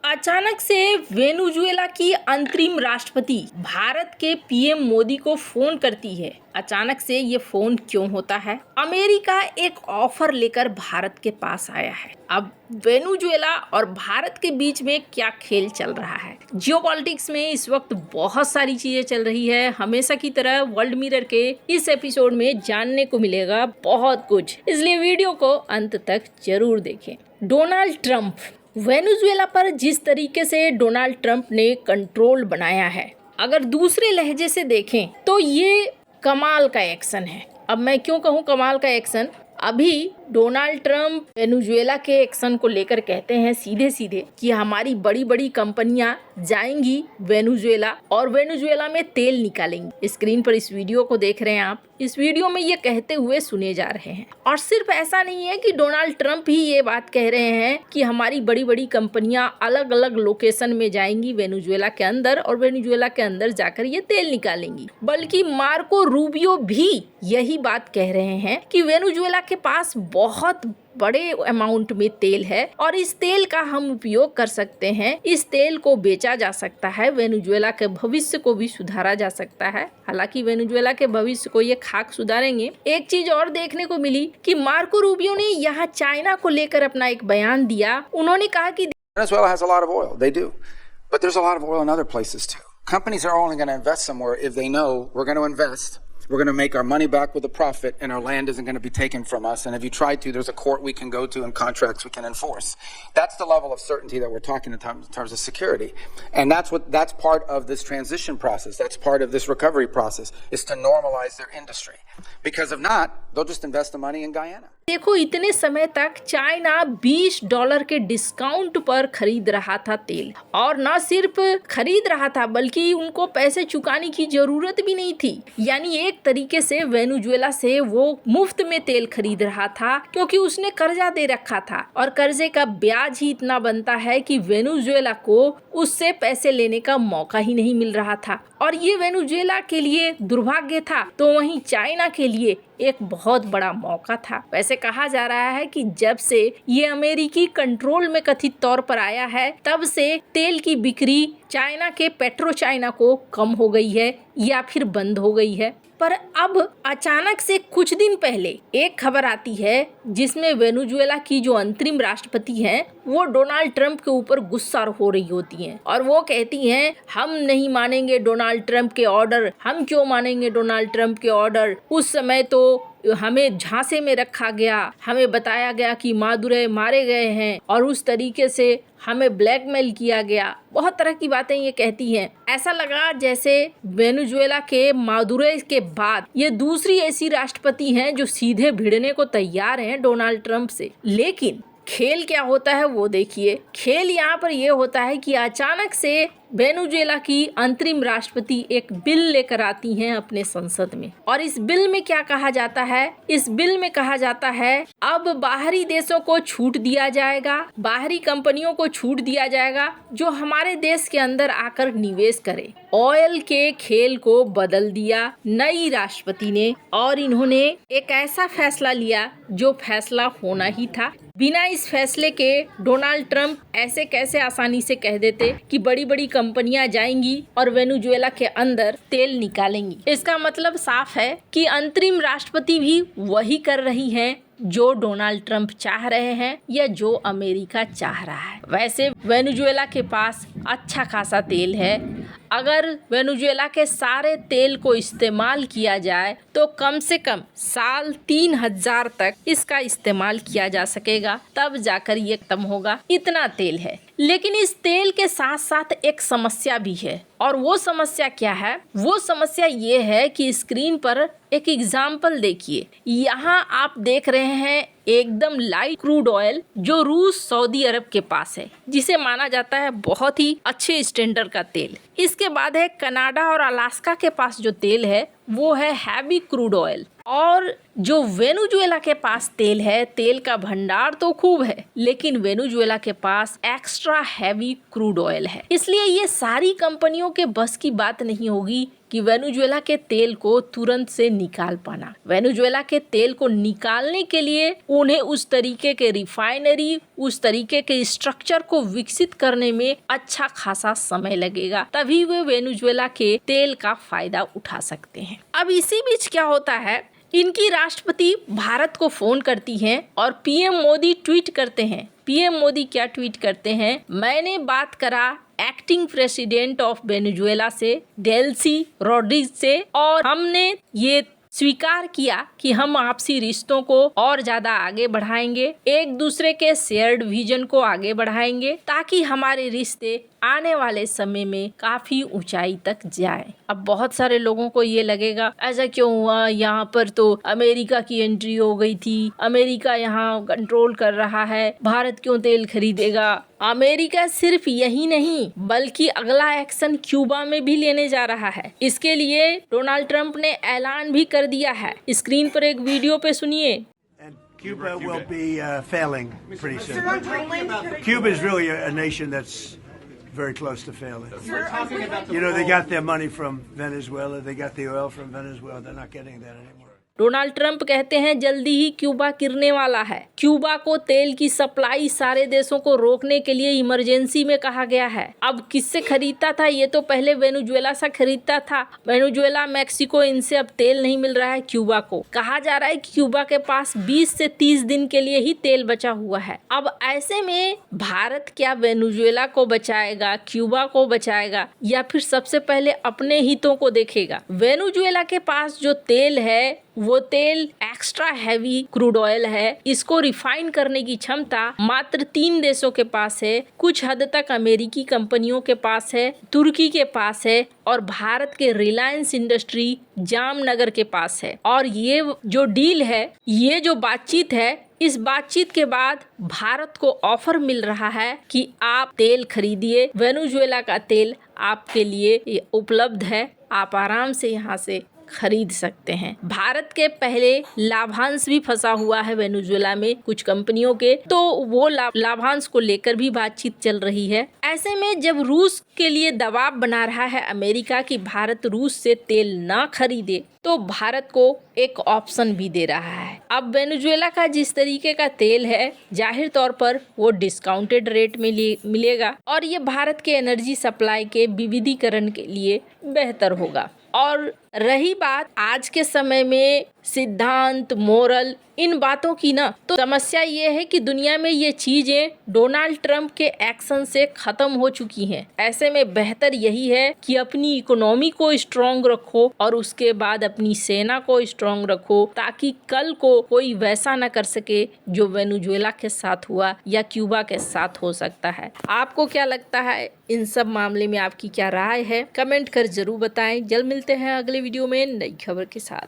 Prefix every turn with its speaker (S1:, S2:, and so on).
S1: अचानक से वेनेजुएला की अंतरिम राष्ट्रपति भारत के पीएम मोदी को फोन करती है। अचानक से ये फोन क्यों होता है? अमेरिका एक ऑफर लेकर भारत के पास आया है। अब वेनेजुएला और भारत के बीच में क्या खेल चल रहा है? जियोपॉलिटिक्स में इस वक्त बहुत सारी चीजें चल रही है। हमेशा की तरह वर्ल्ड मिरर के इस एपिसोड में जानने को मिलेगा बहुत कुछ, इसलिए वीडियो को अंत तक जरूर देखें। डोनाल्ड ट्रंप, वेनेजुएला पर जिस तरीके से डोनाल्ड ट्रंप ने कंट्रोल बनाया है, अगर दूसरे लहजे से देखें तो ये कमाल का एक्शन है। अब मैं क्यों कहूँ कमाल का एक्शन? अभी डोनाल्ड ट्रंप वेनेजुएला के एक्शन को लेकर कहते हैं सीधे सीधे कि हमारी बड़ी बड़ी कंपनियां जाएंगी वेनेजुएला और वेनेजुएला में तेल निकालेंगी। स्क्रीन पर इस वीडियो को देख रहे हैं आप। इस वीडियो में ये कहते हुए सुने जा रहे हैं। और सिर्फ ऐसा नहीं है कि डोनाल्ड ट्रंप ही ये बात कह रहे हैं कि हमारी बड़ी बड़ी कंपनियां अलग अलग लोकेशन में जाएंगी वेनेजुएला के अंदर और वेनेजुएला के अंदर जाकर ये तेल निकालेंगी, बल्कि मार्को रूबियो भी यही बात कह रहे हैं कि वेनेजुएला के पास बहुत बड़े अमाउंट में तेल है और इस तेल का हम उपयोग कर सकते हैं। इस तेल को बेचा जा सकता है, वेनेजुएला के भविष्य को भी सुधारा जा सकता है। हालांकि वेनेजुएला के भविष्य को ये खाक सुधारेंगे। एक चीज और देखने को मिली कि मार्को रूबियो ने यहाँ चाइना को लेकर अपना एक बयान दिया। उन्होंने कहा कि
S2: Venezuela has a lot of oil, they do, but there's a lot of oil in other places too. Companies are only going to invest somewhere if they know we're going to invest. We're going to make our money back with a profit, and our land isn't going to be taken from us. And if you try to, there's a court we can go to and contracts we can enforce. That's the level of certainty that we're talking in terms of security. And that's part of this transition process. That's part of this recovery process, is to normalize their industry. Because if not, they'll just invest the money in Guyana.
S1: देखो, इतने समय तक China $20 के discount पर खरीद रहा था तेल, और न सिर्फ खरीद रहा था बल्कि उनको पैसे चुकाने की जरूरत भी नहीं थी। यानी एक तरीके से वेनेजुएला से वो मुफ्त में तेल खरीद रहा था, क्योंकि उसने कर्जा दे रखा था और कर्जे का ब्याज ही इतना बनता है कि वेनेजुएला को उससे पैसे लेने का मौका ही नहीं मिल रहा था। और ये वेनेजुएला के लिए दुर्भाग्य था, तो वहीं चाइना के लिए एक बहुत बड़ा मौका था। वैसे कहा जा रहा है कि जब से ये अमेरिकी कंट्रोल में कथित तौर पर आया है, तब से तेल की बिक्री चाइना के पेट्रो चाइना को कम हो गई है या फिर बंद हो गई है। पर अब अचानक से कुछ दिन पहले एक खबर आती है जिसमें वेनेजुएला की जो अंतरिम राष्ट्रपति हैं वो डोनाल्ड ट्रंप के ऊपर गुस्सा हो रही होती हैं और वो कहती हैं, हम नहीं मानेंगे डोनाल्ड ट्रंप के ऑर्डर। हम क्यों मानेंगे डोनाल्ड ट्रंप के ऑर्डर? उस समय तो हमें झांसे में रखा गया, हमें बताया गया कि मादुरे मारे गए हैं और उस तरीके से हमें ब्लैकमेल किया गया। बहुत तरह की बातें ये कहती हैं। ऐसा लगा जैसे वेनेजुएला के मादुरे के बाद ये दूसरी ऐसी राष्ट्रपति हैं जो सीधे भिड़ने को तैयार हैं डोनाल्ड ट्रंप से। लेकिन खेल क्या होता है वो देखिए। खेल यहाँ पर ये होता है कि अचानक से वेनेजुएला की अंतरिम राष्ट्रपति एक बिल लेकर आती हैं अपने संसद में, और इस बिल में क्या कहा जाता है? इस बिल में कहा जाता है अब बाहरी देशों को छूट दिया जाएगा, बाहरी कंपनियों को छूट दिया जाएगा जो हमारे देश के अंदर आकर निवेश करे। ऑयल के खेल को बदल दिया नई राष्ट्रपति ने, और इन्होंने एक ऐसा फैसला लिया जो फैसला होना ही था। बिना इस फैसले के डोनाल्ड ट्रंप ऐसे कैसे आसानी से कह देते कि बड़ी बड़ी कंपनियां जाएंगी और वेनेजुएला के अंदर तेल निकालेंगी। इसका मतलब साफ है कि अंतरिम राष्ट्रपति भी वही कर रही हैं जो डोनाल्ड ट्रंप चाह रहे हैं या जो अमेरिका चाह रहा है। वैसे वेनेजुएला के पास अच्छा खासा तेल है। अगर वेनेजुएला के सारे तेल को इस्तेमाल किया जाए तो कम से कम साल 3000 तक इसका इस्तेमाल किया जा सकेगा, तब जाकर ये खत्म होगा। इतना तेल है। लेकिन इस तेल के साथ साथ एक समस्या भी है, और वो समस्या क्या है? वो समस्या ये है कि स्क्रीन पर एक एग्जाम्पल देखिए। यहाँ आप देख रहे हैं एकदम लाइट क्रूड ऑयल जो रूस सऊदी अरब के पास है, जिसे माना जाता है बहुत ही अच्छे स्टैंडर्ड का तेल। इसके बाद है कनाडा और अलास्का के पास जो तेल है वो है हैवी क्रूड ऑयल। और जो वेनेजुएला के पास तेल है, तेल का भंडार तो खूब है, लेकिन वेनेजुएला के पास एक्स्ट्रा हैवी क्रूड ऑयल है। इसलिए ये सारी कंपनियों के बस की बात नहीं होगी कि वेनेजुएला के तेल को तुरंत से निकाल पाना। वेनेजुएला के तेल को निकालने के लिए उन्हें उस तरीके के रिफाइनरी, उस तरीके के स्ट्रक्चर को विकसित करने में अच्छा खासा समय लगेगा, तभी वे वेनेजुएला के तेल का फायदा उठा सकते हैं। अब इसी बीच क्या होता है, इनकी राष्ट्रपति भारत को फोन करती हैं और पीएम मोदी ट्वीट करते हैं। पीएम मोदी क्या ट्वीट करते हैं, मैंने बात करा एक्टिंग प्रेसिडेंट ऑफ वेनेजुएला से, डेल्सी रोड्रिग्स से, और हमने ये स्वीकार किया कि हम आपसी रिश्तों को और ज्यादा आगे बढ़ाएंगे, एक दूसरे के शेयर्ड विजन को आगे बढ़ाएंगे, ताकि हमारे रिश्ते आने वाले समय में काफी ऊंचाई तक जाए। अब बहुत सारे लोगों को ये लगेगा ऐसा क्यों हुआ, यहाँ पर तो अमेरिका की एंट्री हो गई थी, अमेरिका यहाँ कंट्रोल कर रहा है, भारत क्यों तेल खरीदेगा। अमेरिका सिर्फ यही नहीं बल्कि अगला एक्शन क्यूबा में भी लेने जा रहा है। इसके लिए डोनाल्ड ट्रंप ने ऐलान भी कर दिया है। स्क्रीन पर एक वीडियो पे सुनिए।
S3: Cuba will be failing pretty soon. Cuba is really a nation that's very close to failing. You know, they got their money from Venezuela. They got the oil from Venezuela. They're not getting that anymore.
S1: Donald Trump कहते हैं जल्दी ही Cuba गिरने वाला है। Cuba को तेल की supply सारे देशों को रोकने के लिए इमरजेंसी में कहा गया है। अब किससे खरीदता था, ये तो पहले वेनेजुएला से खरीदता था। वेनेजुएला, मैक्सिको, इनसे अब तेल नहीं मिल रहा है क्यूबा को। कहा जा रहा है कि क्यूबा के पास 20 से 30 दिन के लिए ही तेल बचा हुआ है। अब ऐसे में भारत क्या वेनेजुएला को बचाएगा, क्यूबा को बचाएगा, या फिर सबसे पहले अपने हितों को देखेगा। वेनेजुएला के पास जो तेल है वो तेल एक्स्ट्रा हैवी क्रूड ऑयल है। इसको रिफाइन करने की क्षमता मात्र 3 देशों के पास है। कुछ हद तक अमेरिकी कंपनियों के पास है, तुर्की के पास है, और भारत के रिलायंस इंडस्ट्री जामनगर के पास है। और ये जो डील है, ये जो बातचीत है, इस बातचीत के बाद भारत को ऑफर मिल रहा है कि आप तेल खरीदिए, वेनेजुएला का तेल आपके लिए उपलब्ध है, आप आराम से यहाँ से खरीद सकते हैं। भारत के पहले लाभांश भी फंसा हुआ है वेनेजुएला में कुछ कंपनियों के, तो वो लाभांश को लेकर भी बातचीत चल रही है। ऐसे में जब रूस के लिए दबाव बना रहा है अमेरिका कि भारत रूस से तेल ना खरीदे, तो भारत को एक ऑप्शन भी दे रहा है। अब वेनेजुएला का जिस तरीके का तेल है, जाहिर तौर पर वो डिस्काउंटेड रेट में मिलेगा, और ये भारत के एनर्जी सप्लाई के विविधीकरण के लिए बेहतर होगा। और रही बात आज के समय में सिद्धांत, मोरल, इन बातों की ना, तो समस्या ये है कि दुनिया में ये चीजें डोनाल्ड ट्रंप के एक्शन से खत्म हो चुकी हैं। ऐसे में बेहतर यही है कि अपनी इकोनॉमी को स्ट्रॉन्ग रखो और उसके बाद अपनी सेना को स्ट्रॉन्ग रखो, ताकि कल को कोई वैसा ना कर सके जो वेनेजुएला के साथ हुआ या क्यूबा के साथ हो सकता है। आपको क्या लगता है, इन सब मामले में आपकी क्या राय है? कमेंट कर जरूर बताएं। जल्द मिलते हैं अगले वीडियो में नई खबर के साथ।